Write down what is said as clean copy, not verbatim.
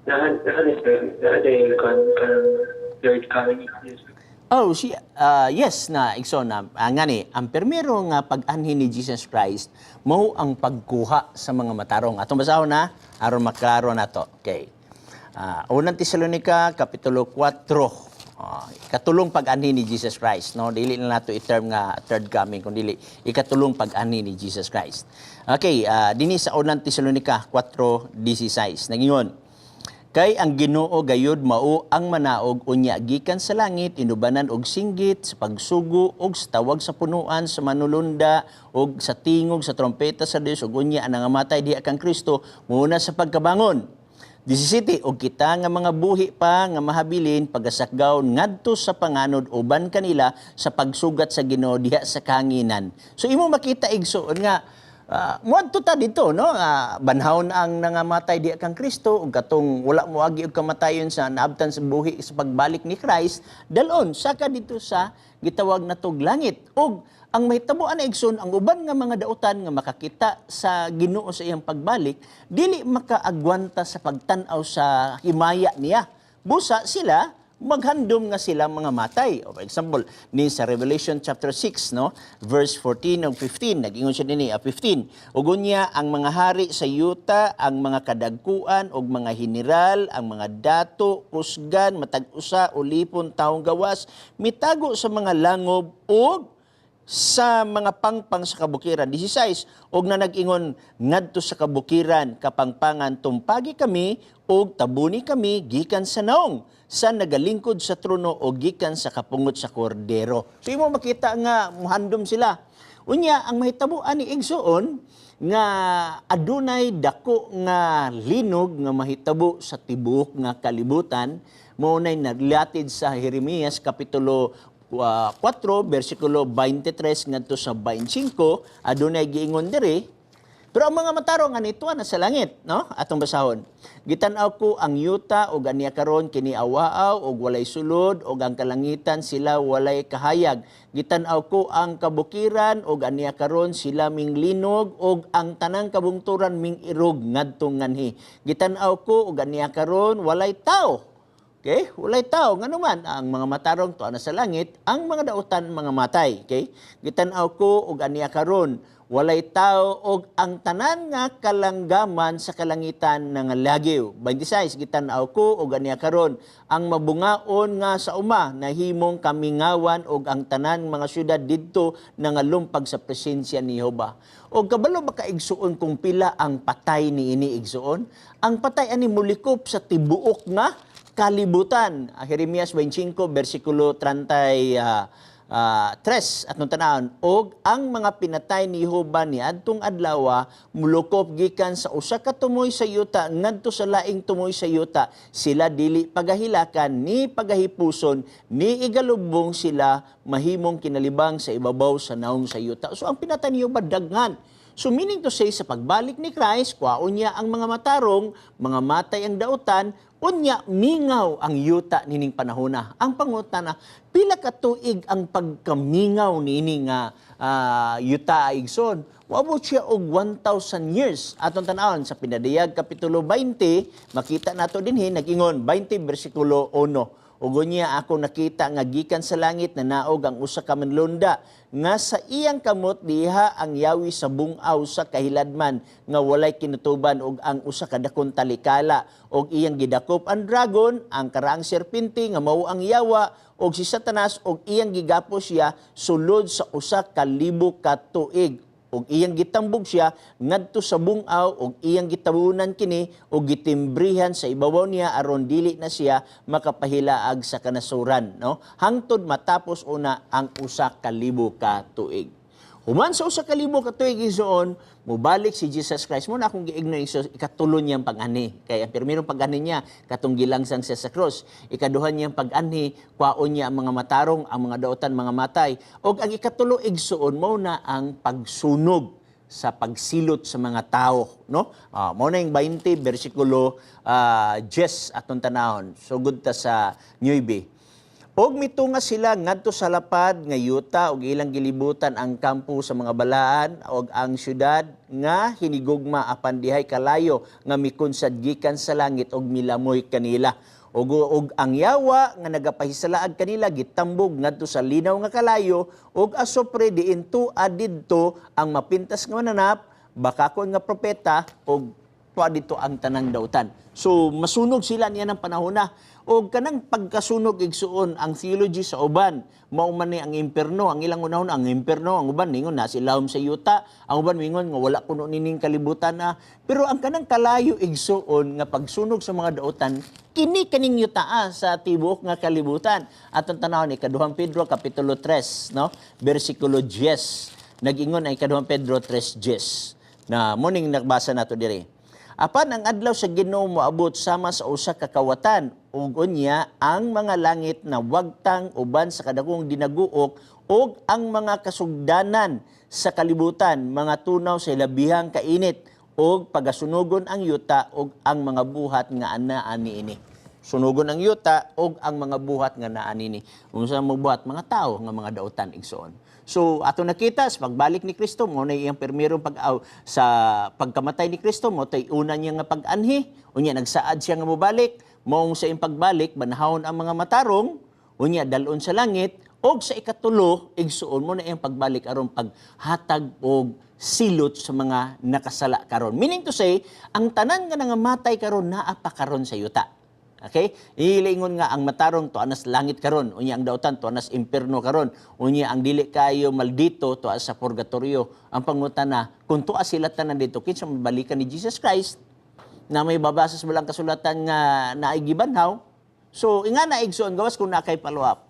Dahil third coming. Yes. Oh, yes na igsoon na nga ni ang permero nga pag-anhin ni Jesus Christ mao ang pagkuha sa mga matarong. Atong basahon na aron maklaro nato. Okay. Unang Tesalonica kapitulo 4. Ikatulong pag-anhin ni Jesus Christ, no? Dili na nato i-term nga third coming kundi ikatulong pag-anhin ni Jesus Christ. Okay, dinhi sa unang Tesalonica 4:16 nagingon, kay ang Ginoo gayud mao ang manaog unya gikan sa langit inubanan og singgit sa pagsugo og sa tawag sa punuan sa manulunda og sa tingog sa trompeta sa Dios ug unya ang nangamatay diha kang Kristo muna sa pagkabangon. 17 og kita nga mga buhi pa nga mahabilin pagasakgaw ngadto sa panganod uban kanila sa pagsugat sa Ginoo diha sa kahanginan. So imo makita igsoon nga muadto ta dito, no? Banhawon ang nangamatay di kang Kristo ug katong wala mo agi og kamatayon sa naabtan sa buhi sa pagbalik ni Christ, dalon saka dito sa gitawag na tog langit. Ug ang mahitabuan na igsoon ang uban nga mga dautan nga makakita sa Ginoo sa iyang pagbalik, dili makaagwanta sa pagtan-aw sa himaya niya. Busa sila maghandom nga sila mga matay. For example, ni sa Revelation chapter 6, no, verse 14 ug 15, nag-ingon siya dinhi 15. Ug unya ang mga hari sa yuta, ang mga kadagkuan ug mga general, ang mga dato, kusgan, matag usa, ulipon, taong gawas, mitago sa mga langob ug sa mga pangpang sa kabukiran. 16, og na nag-ingon ngadto sa kabukiran kapangpangan tumpagi kami og tabuni kami gikan sa naong sa nagalingkod sa trono o gikan sa kapungot sa kordero. So imo makita nga muhandom sila. Unya ang mahitabuan ni igsoon nga adunay dako nga linog nga mahitabo sa tibuok nga kalibutan mao nay naglatid sa Jeremias kapitulo 4 bersikulo 23 ngadto sa 25 adunay giingon diri. Pero ang mga matarong anito na sa langit, no? Atong basahon. Gitan-aw ko ang yuta ug aniya karon kini awaaw ug walay sulod ug ang kalangitan sila walay kahayag. Gitan-aw ko ang kabukiran ug aniya karon sila minglinog ug ang tanang kabungturan ming irog ngadtong nganhi. Gitan-aw ko ug aniya karon walay tao. Okay? Walay tao. Nga naman, ang mga matarong to na sa langit, ang mga dautan mga matay. Okay? Gitan-aw ko ug aniya karon walay tao og ang tanan nga kalanggaman sa kalangitan nga lagyo. 26 gitan-aw ko og aniya karon ang mabungaon nga sa uma nahimong kamingawan og ang tanan mga syudad didto nangalumpag sa presensya ni Jehova. Og kabalo ba ka igsuon kung pila ang patay niini igsuon? Ang patay ani mulikop sa tibuok nga kalibutan. Jeremias 25 bersikulo 3 at nung tanahon, og ang mga pinatay ni Jehova ni adtong adlaw mulukop gikan sa usa ka tumoy sa yuta ngadto sa laing tumoy sa yuta, sila dili pagahilakan ni pagahipuson ni igalubong sila mahimong kinalibang sa ibabaw sa naong sa yuta. So ang pinatay ni Jehova daghan. So meaning to say, sa pagbalik ni Christ, kwaon niya ang mga matarong, mga matay ang dautan, unya mingaw ang yuta nining panahona. Ang pangutana, pila ka tuig ang pagkamingaw nining yuta igsoon? Wabot siya og 1,000 years. Atong tanawon sa Pinadayag kapitulo 20, makita nato dinhi nag-ingon 20 bersikulo 1. Ug unya ako nakita nga gikan sa langit na naog ang usa ka manlunda nga sa iyang kamot diha ang yawi sa bungaw sa kahiladman nga walay kinutuban og ang usa ka dakong talikala og iyang gidakop ang dragon ang karaang serpente nga mao ang yawa og si Satanas og iyang gigapos siya sulod sa usa ka libo ka tuig. Og iyang gitambog siya ngadto sa bungaw og iyang gitabunan kini og gitimbrihan sa ibabaw niya aron dili na siya makapahilaag sa kanasuran, no? Hangtod matapos una ang usa ka libo ka tuig. Human sa usa ka libo ka tuig igsoon, mubalik si Jesus Christ mo na akong giignoy sa ikatulo niyang pag-ani. Kaya ang pirmirong pag-ani niya katong gilangsang siya sa cross. Ikaduha niyang pag-ani, kwaon niya ang mga matarong, ang mga dautan, mga matay. O ang ikatulo igsoon mo na ang pagsunog sa pagsilot sa mga tao, no? Mao na yung 20 bersikulo 10 atong tanahon. Sugod ta sa 9. Og mitunga sila ngadto sa lapad nga yuta og ilang gilibutan ang kampo sa mga balaan og ang syudad nga hinigugma apan dihay kalayo nga mikunsad gikan sa langit og milamoy kanila. Og ang yawa nga nagapahisalaag kanila gitambog ngadto sa linaw nga kalayo og asopre diin tuad didto ang mapintas nga mananap bakakon nga propeta og tuad dito ang tanang dautan. So masunog sila niya ng panahon na. O kanang pagkasunog igsuon ang theology sa uban, mao man ni ang imperno, ang ilang unahon ang imperno, ang uban ningon na silahom sa yuta, ang uban mingon nga wala kuno nining kalibutan na. Pero ang kanang kalayo igsuon nga pagsunog sa mga dautan, kini kaning yuta sa tibuok nga kalibutan. Atong tanaw ni kaduhang Pedro kapitulo 3, no? Bersikulo 10. Nag-ingon ay kaduhang Pedro 3:10. Na muning nagbasa nato diri. Apan ang adlaw sa Ginoo moabot sama sa usa ka kawatan ug unya ang mga langit na wagtang uban sa kadagong dinaguok ug ang mga kasugdanan sa kalibutan mga tunaw sa labihang kainit ug pagasunugon ang yuta ug ang mga buhat nga anaa niini. Sunugon ang yuta ug ang mga buhat nga naa niini. Unsa mo buhat mga tao nga mga dautan igsoon. So ato nakita sa pagbalik ni Kristo mo na iyang permirong sa pagkamatay ni Kristo mo tay una niya nga pag-anhi unya nagsaad siya nga mobalik mong sa iyang pagbalik banahon ang mga matarong unya dalon sa langit og sa ikatulo igsuon mo na iyang pagbalik aron paghatag og silot sa mga nakasala karon. Meaning to say ang tanan nga nangamatay karon naa pa karon sa yuta. Okay? Ilingon nga ang matarong to anas langit karon, unya ang dautan to anas imperno karon, unya ang dili kayo maldito to sa purgatorio. Ang pangutana, kung tuwa sila tanan dito kinsa mabalikan ni Jesus Christ na may babasa sa balang kasulatan nga naay gibanhaw. So inga na igsoon gawas kung nakay follow up.